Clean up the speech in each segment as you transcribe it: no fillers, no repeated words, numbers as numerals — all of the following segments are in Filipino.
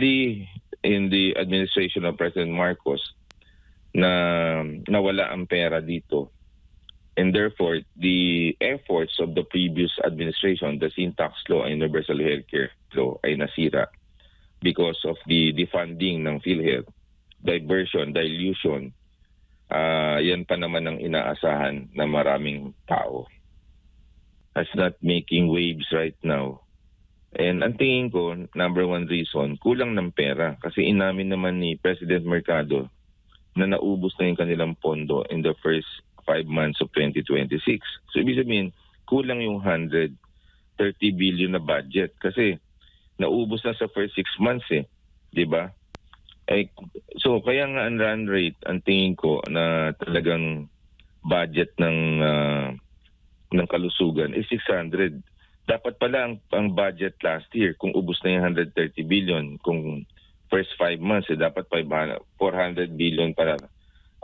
mali in the administration of President Marcos na nawala ang pera dito. And therefore, the efforts of the previous administration, the Sin Tax Law and Universal Healthcare Law ay nasira because of the defunding ng PhilHealth, diversion, dilution. Yan pa naman ang inaasahan ng maraming tao. That's not making waves right now. And ang tingin ko, number one reason, kulang ng pera. Kasi inamin naman ni President Mercado na naubos na yung kanilang pondo in the first 5 months of 2026. So ibig sabihin, kulang yung 130 billion na budget kasi naubos na sa first 6 months eh. Di ba? So kaya nga ang run rate, ang tingin ko na talagang budget ng kalusugan is 600. Dapat pala ang budget last year, kung ubos na yung 130 billion, kung first 5 months, dapat 400 billion para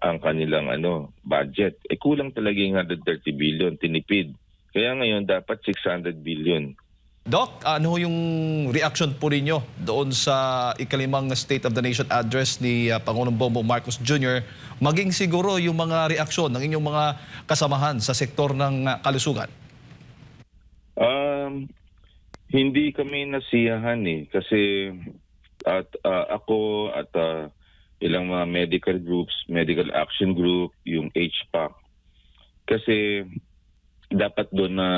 ang kanilang budget. Kulang talaga yung 130 billion, tinipid. Kaya ngayon dapat 600 billion. Doc, ano yung reaction po ninyo doon sa ikalimang State of the Nation address ni Pangulong Bongbong Marcos Jr., maging siguro yung mga reaksyon ng inyong mga kasamahan sa sektor ng kalusugan? Hindi kami nasiyahan kasi ako at ilang mga medical groups, medical action group, yung HPAC. Kasi dapat doon na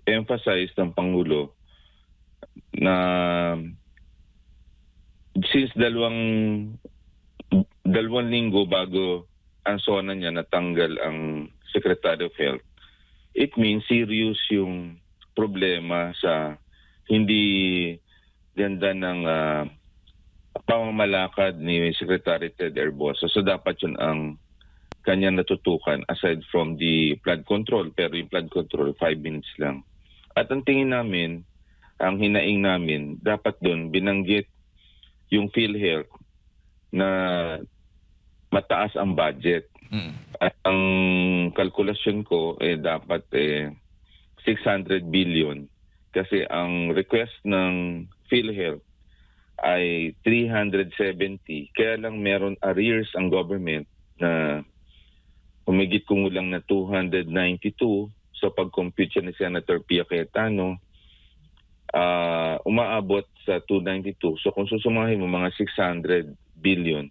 emphasize ng Pangulo na since dalawang linggo bago ang SONA niya natanggal ang Secretary of Health, it means serious yung problema sa hindi ganda ng pamamalakad ni Secretary Ted Herbosa. So dapat yun ang kanya natutukan aside from the flood control. Pero yung flood control, 5 minutes lang. At ang tingin namin, ang hinaing namin, dapat doon binanggit yung PhilHealth na mataas ang budget. At ang kalkulasyon ko, dapat 600 billion. Kasi ang request ng PhilHealth ay 370. Kaya lang meron arrears ang government na humigit kumulang na 292. So pag-compute siya ni Senator Pia Cayetano, umaabot sa 292. So kung susumahin mo, mga 600 billion.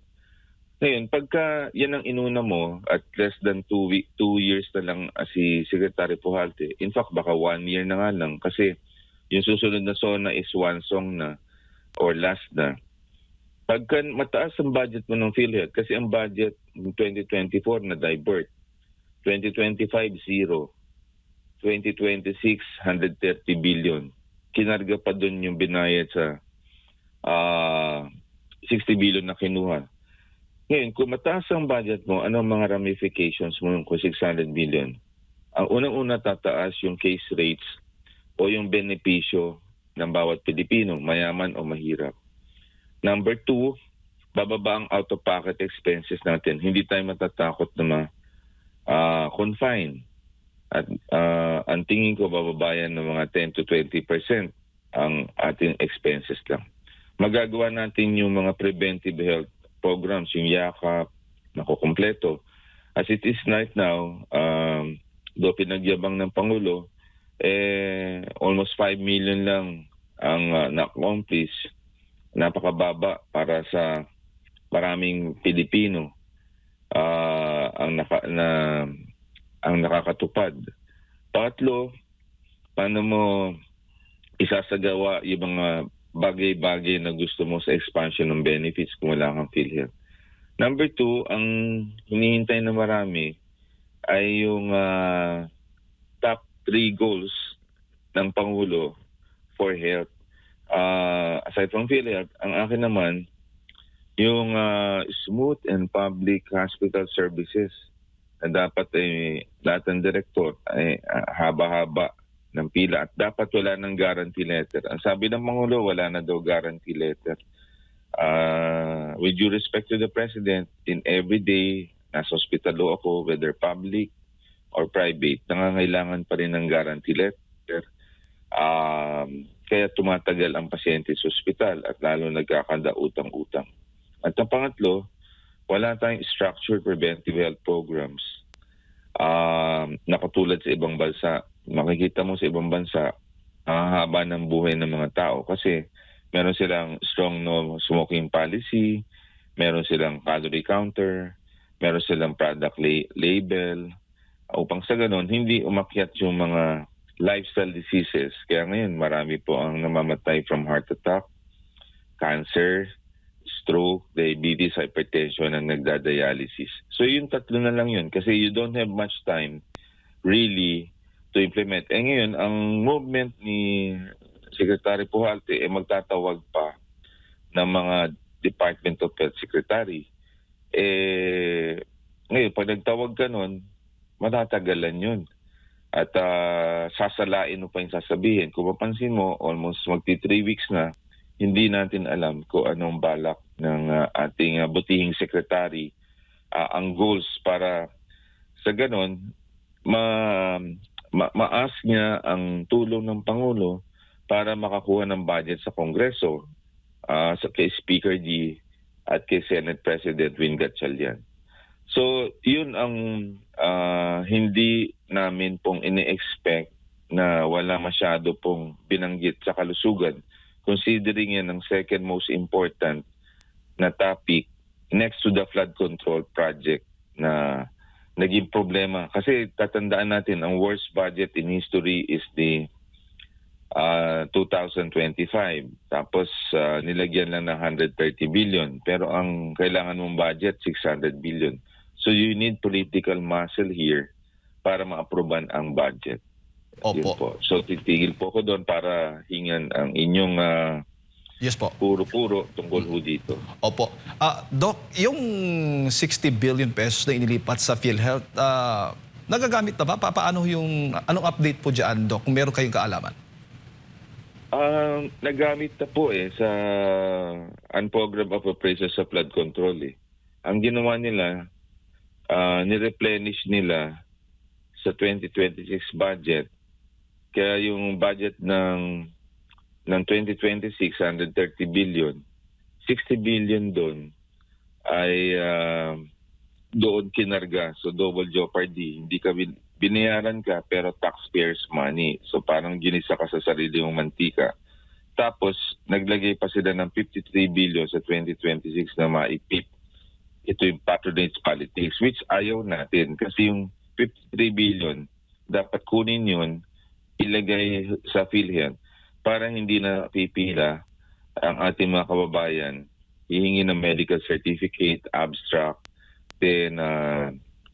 Ngayon, pagka yan ang inuna mo at less than 2 years na lang si Secretary Pujalte, in fact baka 1 year na nga lang kasi yung susunod na SONA is one song na or last na. Pagka mataas ang budget mo ng PhilHealth, kasi ang budget ng 2024 na divert, 2025 zero, 2026 130 billion. Kinarga pa doon yung binayad sa 60 billion na kinuha. Ngayon, kung mataas ang budget mo, ano ang mga ramifications mo kung 600 billion? Ang unang-una tataas yung case rates o yung benepisyo ng bawat Pilipino, mayaman o mahirap. Number 2, bababa ang out-of-pocket expenses natin. Hindi tayo matatakot na confine. At ang tingin ko, bababayan ng mga 10 to 20% ang ating expenses lang. Magagawa natin yung mga preventive health programs, yung yakap, nakukumpleto. As it is right now, do pinagyabang ng Pangulo, almost 5 million lang ang na-accomplish. Napakababa para sa maraming Pilipino ang nakakatupad. Pangatlo, paano mo isasagawa yung mga bagay-bagay na gusto mo sa expansion ng benefits kung wala kang PhilHealth. Number 2, ang hinihintay na marami ay yung top 3 goals ng Pangulo for health. Aside from PhilHealth, ang akin naman, yung smooth and public hospital services na dapat lahat ng direktor ay haba-haba ng pila at dapat wala ng guarantee letter. Ang sabi ng Pangulo, wala na daw guarantee letter. With due respect to the President, in every day, nasa hospital ako, whether public or private, nangangailangan pa rin ng guarantee letter. kaya tumatagal ang pasyente sa ospital at lalo nagkakanda utang-utang. At ang pangatlo, wala tayong structured preventive health programs na katulad sa ibang bansa. Makikita mo sa ibang bansa, ang haba ng buhay ng mga tao kasi meron silang strong no smoking policy, meron silang calorie counter, meron silang product label, upang sa ganun, hindi umakyat yung mga lifestyle diseases. Kaya ngayon, marami po ang namamatay from heart attack, cancer, stroke, diabetes, hypertension, ang nagdadialysis. So yung tatlo na lang yun kasi you don't have much time really to implement. Eh ngayon, ang movement ni Secretary Pujalte magtatawag pa ng mga Department of Health Secretary. Ngayon, pag nagtawag ka nun, matatagalan yun. At sasalain mo pa yung sasabihin. Kung mapansin mo, almost magti 3 weeks na, hindi natin alam kung anong balak ng ating butihing secretary, ang goals para sa ganon, ma-ask niya ang tulong ng Pangulo para makakuha ng budget sa Kongreso, kay Speaker G at kay Senate President Win Gatchalian. So, yun ang hindi namin pong ini-expect na wala masyado pong binanggit sa kalusugan, considering yan ang second most important na topic next to the flood control project na naging problema. Kasi tatandaan natin, ang worst budget in history is the 2025. Tapos nilagyan lang ng 130 billion. Pero ang kailangan mong budget, 600 billion. So you need political muscle here para ma-aproban ang budget. Opo. Yun po. So titigil po ko doon para hingan ang inyong Yes po. puro-puro tungkol ho dito. Opo. Doc, yung 60 billion pesos na inilipat sa PhilHealth, nagagamit na ba? Paano anong update po dyan, Doc, kung meron kayong kaalaman? Nagamit na po sa Unprogram of Operations sa flood control. Ang ginawa nila, ni-replenish nila sa 2026 budget. Kaya yung budget ng 2026, 130 billion, 60 billion doon ay doon kinarga. So double jeopardy. Hindi ka binayaran ka pero taxpayers money. So parang ginisa ka sa sarili mong mantika. Tapos naglagay pa sila ng 53 billion sa 2026 na maipip. Ito yung patronage politics, which ayaw natin. Kasi yung 53 billion, dapat kunin yun, ilagay sa PhilHealth para hindi na pipila ang ating mga kababayan. Hihingi ng medical certificate, abstract, then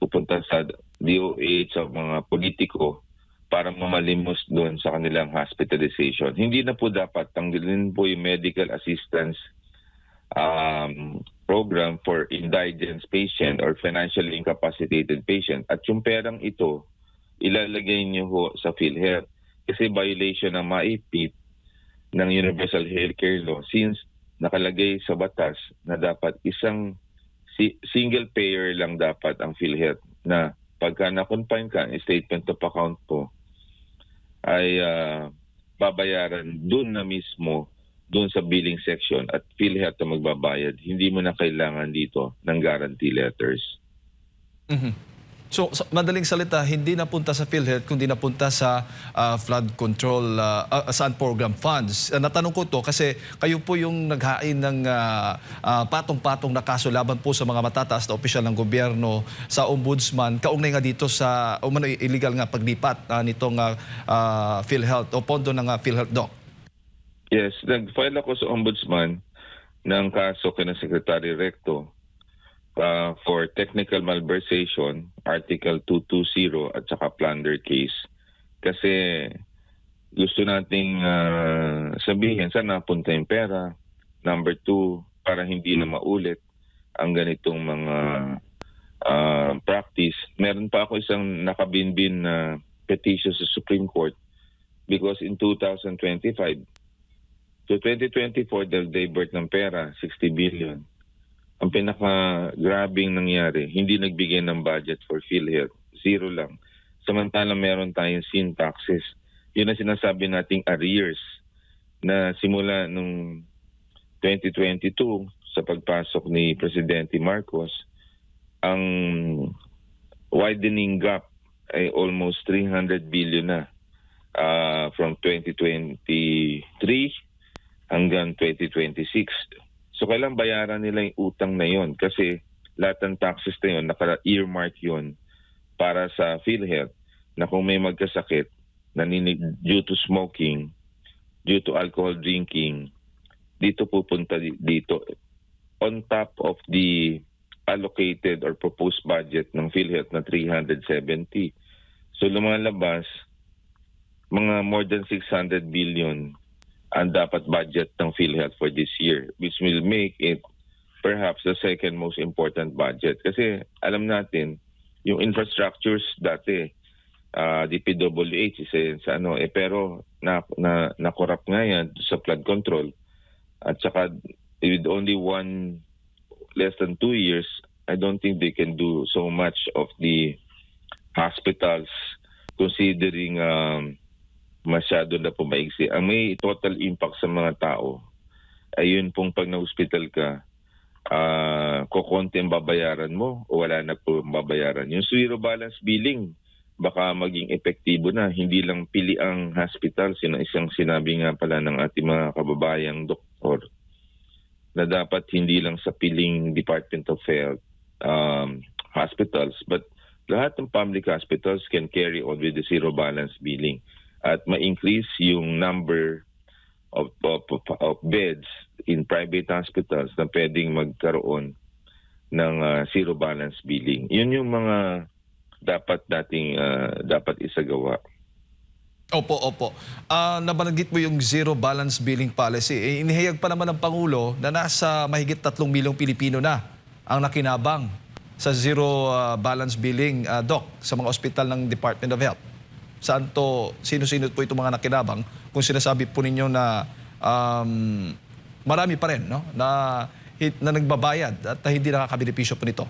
pupunta sa DOH sa mga politiko para mamalimos doon sa kanilang hospitalization. Hindi na po dapat tanggalin po yung medical assistance program for indigent patient or financially incapacitated patient. At yung perang ito, ilalagay niyo ho sa PhilHealth kasi violation ng MAIPIP ng Universal Healthcare Law since nakalagay sa batas na dapat isang single payer lang dapat ang PhilHealth na pagka na-confine ka, statement of account po ay babayaran doon na mismo doon sa billing section at PhilHealth na magbabayad. Hindi mo na kailangan dito ng guarantee letters. So, madaling salita, hindi napunta sa PhilHealth kundi napunta sa flood control sa program funds. Natanong ko to kasi kayo po yung naghain ng patong-patong na kaso laban po sa mga matataas na opisyal ng gobyerno sa ombudsman. Kaugnay nga dito sa illegal nga paglipat nitong PhilHealth o pondo ng PhilHealth, Doc. Yes, nag-file ako sa ombudsman ng kaso kina Secretary Recto for technical malversation, Article 220 at saka plunder case. Kasi gusto nating sabihin saan napunta yung pera. Number 2, para hindi na maulit ang ganitong mga practice. Meron pa ako isang nakabinbin na petition sa Supreme Court because in 2025, so 2024, they'll divert ng pera, 60 billion. Ang pinaka-grabing nangyari, hindi nagbigay ng budget for PhilHealth. Zero lang. Samantala meron tayong sin taxes. Yun ang sinasabi nating arrears na simula nung 2022 sa pagpasok ni Presidente Marcos, ang widening gap ay almost 300 billion na from 2023 hanggang 2026. So kailan bayaran nila yung utang na yon? Kasi lahat ng taxes na yon, naka-earmark yon para sa PhilHealth na kung may magkasakit due to smoking, due to alcohol drinking, dito pupunta dito on top of the allocated or proposed budget ng PhilHealth na 370. So lumalabas, mga more than 600 billion ang dapat budget ng PhilHealth for this year, which will make it perhaps the second most important budget. Kasi alam natin, yung infrastructures dati, DPWH isa sa pero na-corrupt nga yan sa flood control. At saka with only less than 2 years, I don't think they can do so much of the hospitals considering masyado na pumaigsi. Ang may total impact sa mga tao ay yun pong pag na-hospital ka, kukonti ang babayaran mo o wala na po babayaran. Yung zero balance billing, baka maging epektibo na. Hindi lang pili ang hospital. Isang sinabi nga pala ng ating mga kababayang doktor na dapat hindi lang sa piling Department of Health hospitals, but lahat ng public hospitals can carry on with the zero balance billing at ma-increase yung number of beds in private hospitals na pwedeng magkaroon ng zero balance billing. Yun yung mga dapat isagawa. Opo. Nabanggit mo yung zero balance billing policy. Inihayag pa naman ng Pangulo na nasa mahigit 3 milyong Pilipino na ang nakinabang sa zero balance billing, Doc, sa mga ospital ng Department of Health. Sino-sino po itong mga nakinabang kung sinasabi po ninyo na marami pa rin na nagbabayad at hindi nakakabenepisyo po nito?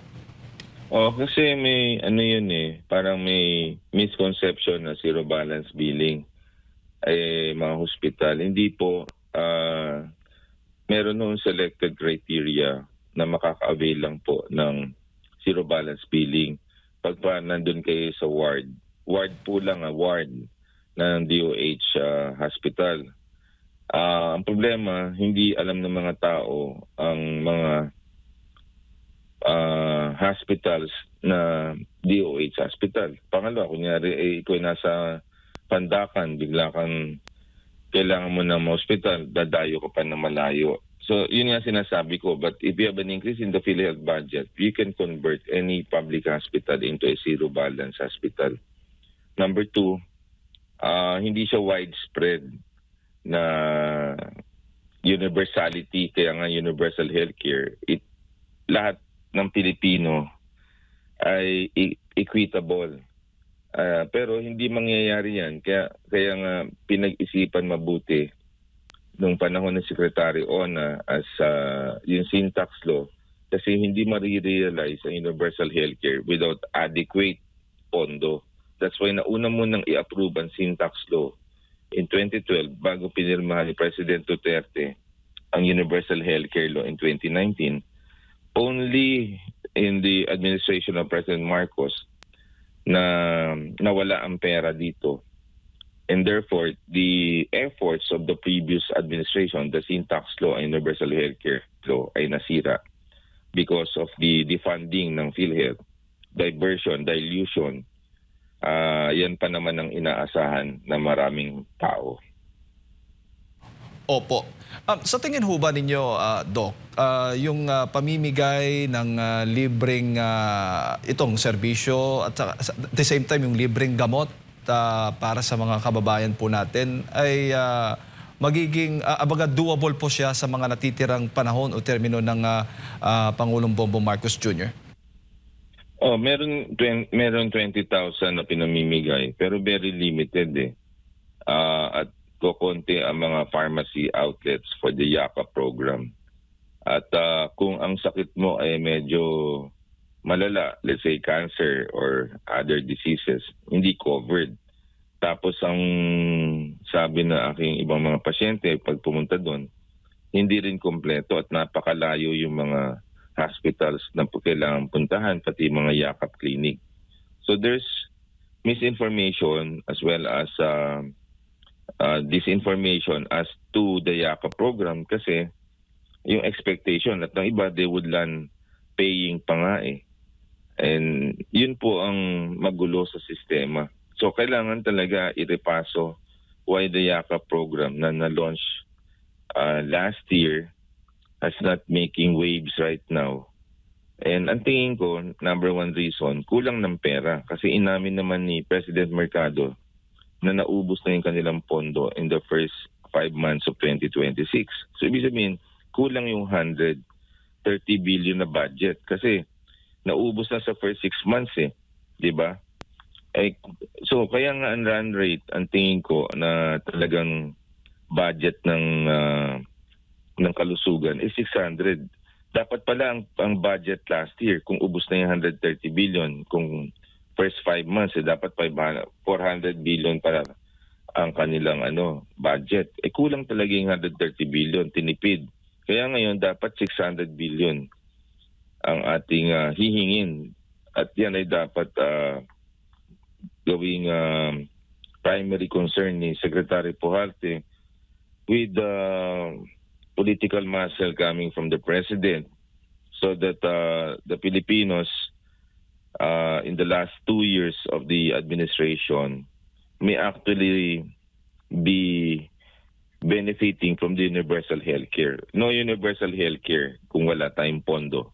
Kasi may parang may misconception na zero balance billing ay mga hospital. Hindi po, meron noong selected criteria na makaka-avail lang po ng zero balance billing. Pag nandun kayo sa ward po lang, ward ng DOH hospital. Ang problema, hindi alam ng mga tao ang mga hospitals na DOH hospital. Pangalawa, kunyari ikaw nasa Pandacan, bigla kang kailangan mo ng hospital, dadayo ka pa na malayo. So yun nga sinasabi ko, but if you have an increase in the PhilHealth budget, you can convert any public hospital into a zero balance hospital. Number 2, hindi siya widespread na universality, kaya nga universal healthcare. Lahat ng Pilipino ay equitable. Pero hindi mangyayari yan. Kaya nga pinag-isipan mabuti nung panahon ng Secretary Ona as yung sin tax law, kasi hindi marirealize ang universal healthcare without adequate pondo. That's why nauna mo nang i-approve ang sin tax law in 2012 bago pinirmahan ni President Duterte ang universal healthcare law in 2019. Only in the administration of President Marcos na nawala ang pera dito. And therefore, the efforts of the previous administration, the sin tax law and universal healthcare law ay nasira because of the defunding ng PhilHealth, diversion, dilution. Yan pa naman ang inaasahan ng maraming tao. Opo. Sa tingin ho ba ninyo, Doc, yung pamimigay ng libreng itong serbisyo at at the same time yung libreng gamot para sa mga kababayan po natin ay magiging doable po siya sa mga natitirang panahon o termino ng Pangulong Bongbong Marcos Jr.? Meron 20,000 na pinamimigay pero very limited at kukonti ang mga pharmacy outlets for the YAPA program. At kung ang sakit mo ay medyo malala, let's say cancer or other diseases, hindi covered. Tapos ang sabi na aking ibang mga pasyente pag pumunta doon, hindi rin kompleto at napakalayo yung mga hospitals na kailangan puntahan, pati mga yakap clinic. So there's misinformation as well as disinformation as to the yakap program kasi yung expectation at ng iba, they would land paying pa nga eh. And yun po ang magulo sa sistema. So kailangan talaga irepaso why the yakap program na na-launch last year is not making waves right now. And ang tingin ko, number one reason, kulang ng pera. Kasi inamin naman ni President Mercado na naubos na yung kanilang pondo in the first 5 months of 2026. So ibig sabihin, kulang yung 130 billion na budget. Kasi naubos na sa first 6 months eh. Di ba? So kaya nga ang run rate, ang tingin ko na talagang budget ng kalusugan is 600. Dapat pala ang budget last year, kung ubos na yung 130 billion, kung first 5 months, dapat 400 billion para ang kanilang budget. Kulang talaga yung 130 billion, tinipid. Kaya ngayon, dapat 600 billion ang ating hihingin. At yan ay dapat gawing primary concern ni Secretary Puharte with the political muscle coming from the President so that the Filipinos in the last 2 years of the administration may actually be benefiting from the universal healthcare. No universal healthcare kung wala tayong pondo.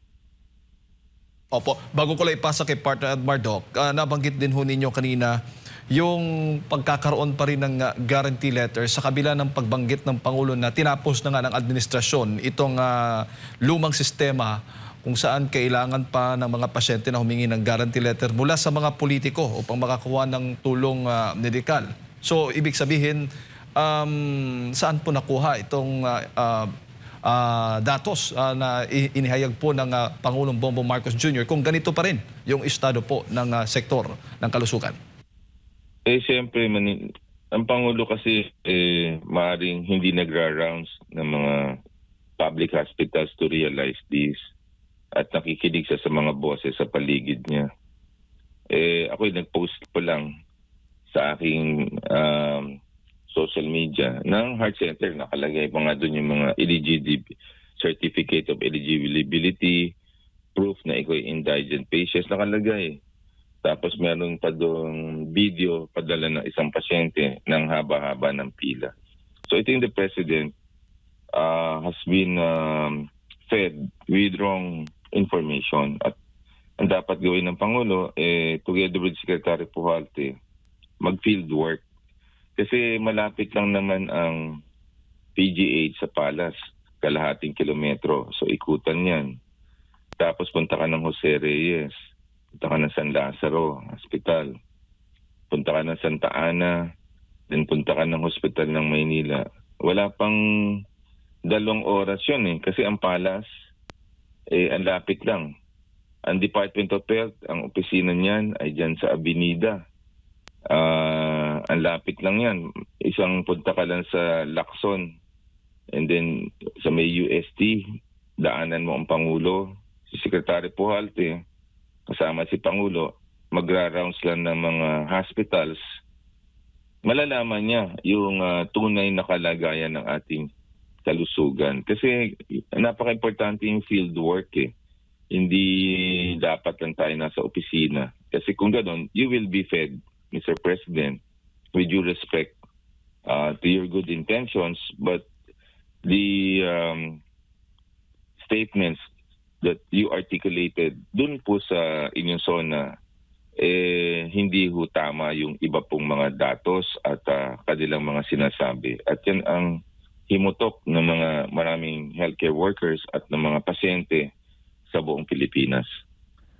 Opo, bago ko lang ipasa kay partner Admar, Doc, nabanggit din ho ninyo kanina yung pagkakaroon pa rin ng guarantee letter sa kabila ng pagbanggit ng Pangulo na tinapos na nga ng administrasyon itong lumang sistema kung saan kailangan pa ng mga pasyente na humingi ng guarantee letter mula sa mga politiko upang makakuha ng tulong medikal. So, ibig sabihin, saan po nakuha itong datos na inihayag po ng Pangulong Bongbong Marcos Jr. kung ganito pa rin yung estado po ng sektor ng kalusugan? Siyempre, ang Pangulo kasi maaaring hindi nagra-rounds ng mga public hospitals to realize this at nakikinig sa mga boses sa paligid niya. Ako'y nag-post po lang sa aking social media ng heart center. Nakalagay pa nga doon yung mga certificate of eligibility, proof na ikaw indigent patients, nakalagay. Tapos meron pa doon video padala ng isang pasyente ng haba-haba ng pila. So I think the President has been fed with wrong information. At ang dapat gawin ng Pangulo, together with Secretary Puharte, mag-field work. Kasi malapit lang naman ang PGH sa Palas, kalahating kilometro. So ikutan yan. Tapos punta ka ng Jose Reyes. Punta ka ng San Lazaro Hospital. Punta ka ng Santa Ana. Then punta ka ng Hospital ng Maynila. Wala pang 2 oras yun eh. Kasi ang Palas, ang lapit lang. Ang Department of Health, ang opisina niyan ay dyan sa Avenida. Ang lapit lang yan. Isang punta ka lang sa Lacson. And then sa may UST, daanan mo ang Pangulo. Si Secretary Puharte, kasama si Pangulo, magra-rounds lang ng mga hospitals, malalaman niya yung tunay na kalagayan ng ating kalusugan. Kasi napaka-importante yung field work eh. Hindi dapat lang tayo nasa opisina. Kasi kung gano'n, you will be fed, Mr. President, with due respect to your good intentions, but the statements that you articulated dun po sa inyong zona, hindi ho tama yung iba pong mga datos at kanilang mga sinasabi. At yan ang himutok ng mga maraming healthcare workers at ng mga pasyente sa buong Pilipinas.